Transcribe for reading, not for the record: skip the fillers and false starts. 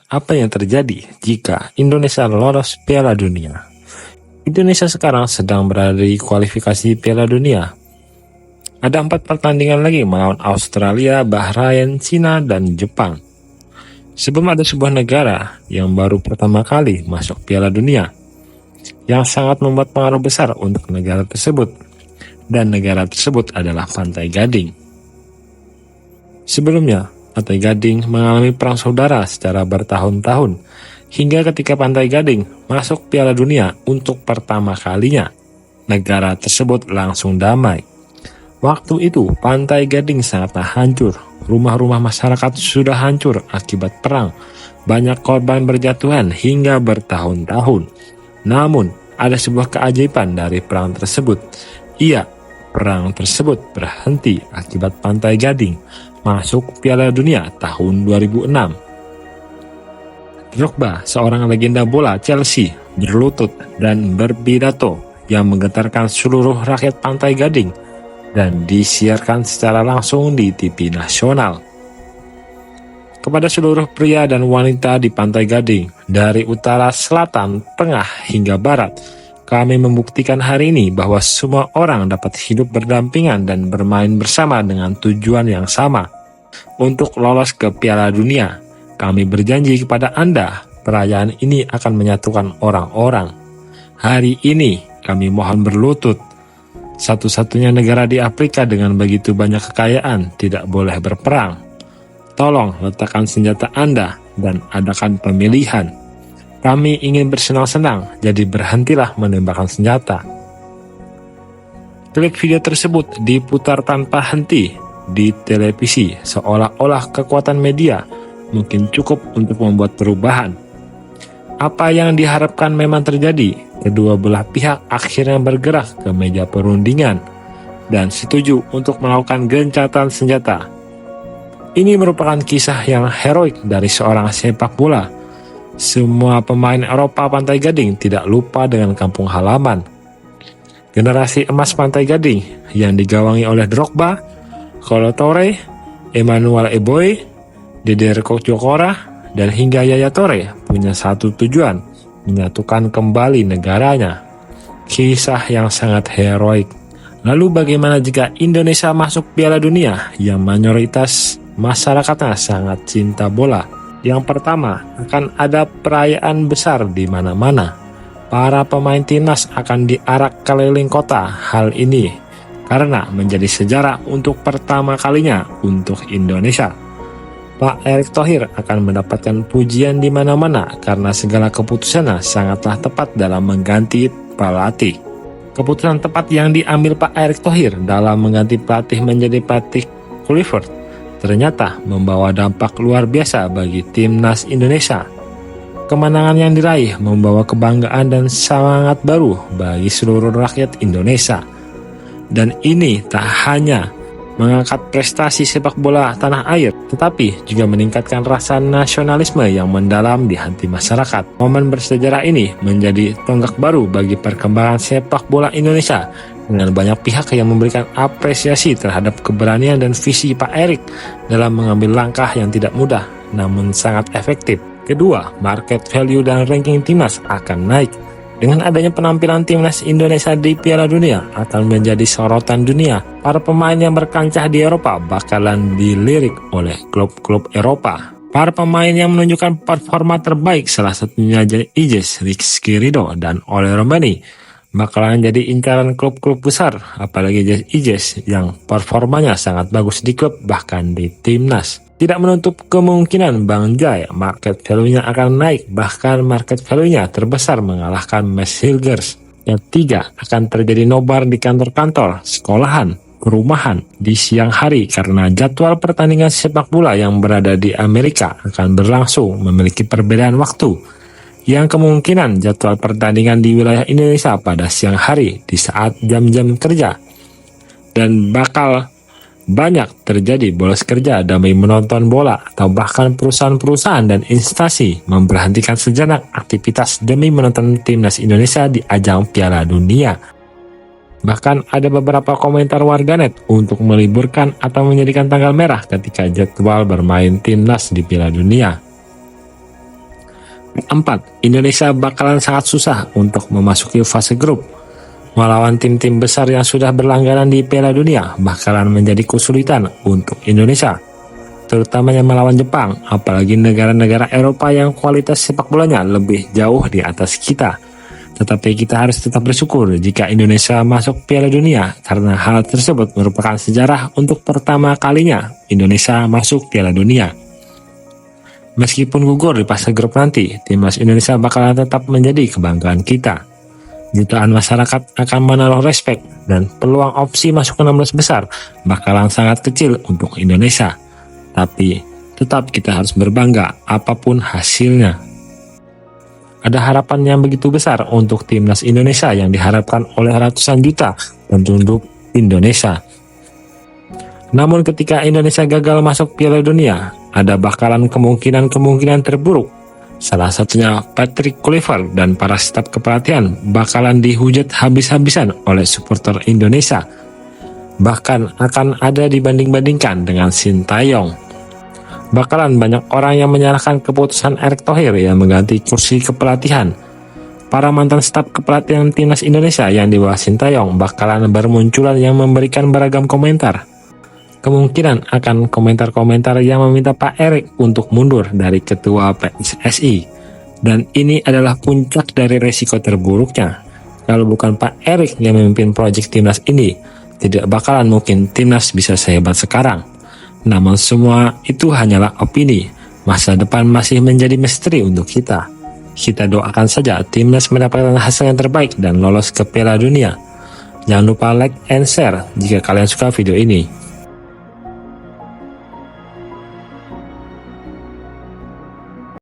apa yang terjadi jika Indonesia lolos Piala Dunia. Indonesia sekarang sedang berada di kualifikasi Piala Dunia. Ada 4 pertandingan lagi melawan Australia, Bahrain, Cina, dan Jepang. Sebelum ada sebuah negara yang baru pertama kali masuk Piala Dunia, yang sangat membuat pengaruh besar untuk negara tersebut, dan negara tersebut adalah Pantai Gading. Sebelumnya, Pantai Gading mengalami perang saudara secara bertahun-tahun, hingga ketika Pantai Gading masuk Piala Dunia untuk pertama kalinya, negara tersebut langsung damai. Waktu itu, Pantai Gading sangatlah hancur. Rumah-rumah masyarakat sudah hancur akibat perang. Banyak korban berjatuhan hingga bertahun-tahun. Namun, ada sebuah keajaiban dari perang tersebut. Perang tersebut berhenti akibat Pantai Gading masuk Piala Dunia tahun 2006. Drogba, seorang legenda bola Chelsea, berlutut dan berpidato yang menggetarkan seluruh rakyat Pantai Gading dan disiarkan secara langsung di TV nasional. Kepada seluruh pria dan wanita di Pantai Gading, dari utara, selatan, tengah, hingga barat, kami membuktikan hari ini bahwa semua orang dapat hidup berdampingan dan bermain bersama dengan tujuan yang sama, untuk lolos ke Piala Dunia. Kami berjanji kepada Anda, perayaan ini akan menyatukan orang-orang. Hari ini kami mohon berlutut. Satu-satunya negara di Afrika dengan begitu banyak kekayaan tidak boleh berperang. Tolong letakkan senjata Anda dan adakan pemilihan. Kami ingin bersenang-senang, jadi berhentilah menembakkan senjata. Klip video tersebut diputar tanpa henti di televisi, seolah-olah kekuatan media mungkin cukup untuk membuat perubahan. Apa yang diharapkan memang terjadi. Kedua belah pihak akhirnya bergerak ke meja perundingan dan setuju untuk melakukan gencatan senjata. Ini merupakan kisah yang heroik dari seorang sepak bola. Semua pemain Eropa Pantai Gading tidak lupa dengan kampung halaman. Generasi emas Pantai Gading yang digawangi oleh Drogba, Kolo Toure, Emmanuel Eboe, Didier Jokora, dan hingga Yaya Toure punya satu tujuan, menyatukan kembali negaranya. Kisah yang sangat heroik. Lalu bagaimana jika Indonesia masuk Piala Dunia yang mayoritas masyarakatnya sangat cinta bola? Yang pertama, akan ada perayaan besar di mana-mana. Para pemain timnas akan diarak keliling kota. Hal ini karena menjadi sejarah untuk pertama kalinya untuk Indonesia. Pak Erick Thohir akan mendapatkan pujian di mana-mana karena segala keputusannya sangatlah tepat dalam mengganti pelatih. Keputusan tepat yang diambil Pak Erick Thohir dalam mengganti pelatih menjadi pelatih Kluivert ternyata membawa dampak luar biasa bagi timnas Indonesia. Kemenangan yang diraih membawa kebanggaan dan semangat baru bagi seluruh rakyat Indonesia. Dan ini tak hanya mengangkat prestasi sepak bola tanah air, tetapi juga meningkatkan rasa nasionalisme yang mendalam di hati masyarakat. Momen bersejarah ini menjadi tonggak baru bagi perkembangan sepak bola Indonesia, dengan banyak pihak yang memberikan apresiasi terhadap keberanian dan visi Pak Erick dalam mengambil langkah yang tidak mudah, namun sangat efektif. Kedua, market value dan ranking timnas akan naik. Dengan adanya penampilan timnas Indonesia di Piala Dunia akan menjadi sorotan dunia. Para pemain yang berkancah di Eropa bakalan dilirik oleh klub-klub Eropa. Para pemain yang menunjukkan performa terbaik, salah satunya Ijes, Rizky Ridho, dan Ole Romani, bakalan jadi incaran klub-klub besar, apalagi Ijes yang performanya sangat bagus di klub bahkan di timnas. Tidak menutup kemungkinan Bang Jai market value-nya akan naik, bahkan market value-nya terbesar mengalahkan Max Hilgers. Yang tiga, akan terjadi nobar di kantor-kantor, sekolahan, perumahan di siang hari karena jadwal pertandingan sepak bola yang berada di Amerika akan berlangsung memiliki perbedaan waktu, yang kemungkinan jadwal pertandingan di wilayah Indonesia pada siang hari di saat jam-jam kerja, dan bakal banyak terjadi bolos kerja demi menonton bola, atau bahkan perusahaan-perusahaan dan instansi memberhentikan sejenak aktivitas demi menonton timnas Indonesia di ajang Piala Dunia. Bahkan ada beberapa komentar warganet untuk meliburkan atau menjadikan tanggal merah ketika jadwal bermain timnas di Piala Dunia. Keempat, Indonesia bakalan sangat susah untuk memasuki fase grup. Melawan tim-tim besar yang sudah berlangganan di Piala Dunia bakalan menjadi kesulitan untuk Indonesia, terutamanya melawan Jepang, apalagi negara-negara Eropa yang kualitas sepak bolanya lebih jauh di atas kita. Tetapi kita harus tetap bersyukur jika Indonesia masuk Piala Dunia, karena hal tersebut merupakan sejarah untuk pertama kalinya Indonesia masuk Piala Dunia. Meskipun gugur di fase grup nanti, timnas Indonesia bakalan tetap menjadi kebanggaan kita. Jutaan masyarakat akan menaruh respek, dan peluang opsi masuk ke 16 besar bakalan sangat kecil untuk Indonesia. Tapi tetap kita harus berbangga apapun hasilnya. Ada harapan yang begitu besar untuk timnas Indonesia yang diharapkan oleh ratusan juta penduduk Indonesia. Namun ketika Indonesia gagal masuk Piala Dunia, ada bakalan kemungkinan terburuk. Salah satunya Patrick Kluivert dan para staf kepelatihan bakalan dihujat habis-habisan oleh supporter Indonesia. Bahkan akan ada dibanding-bandingkan dengan Sintayong. Bakalan banyak orang yang menyalahkan keputusan Erick Thohir yang mengganti kursi kepelatihan. Para mantan staf kepelatihan timnas Indonesia yang di bawah Sintayong bakalan bermunculan yang memberikan beragam komentar. Kemungkinan akan komentar-komentar yang meminta Pak Erick untuk mundur dari ketua PSSI. Dan ini adalah puncak dari resiko terburuknya. Kalau bukan Pak Erick yang memimpin proyek timnas ini, tidak bakalan mungkin timnas bisa sehebat sekarang. Namun semua itu hanyalah opini. Masa depan masih menjadi misteri untuk kita. Kita doakan saja timnas mendapatkan hasil yang terbaik dan lolos ke Piala Dunia. Jangan lupa like and share jika kalian suka video ini.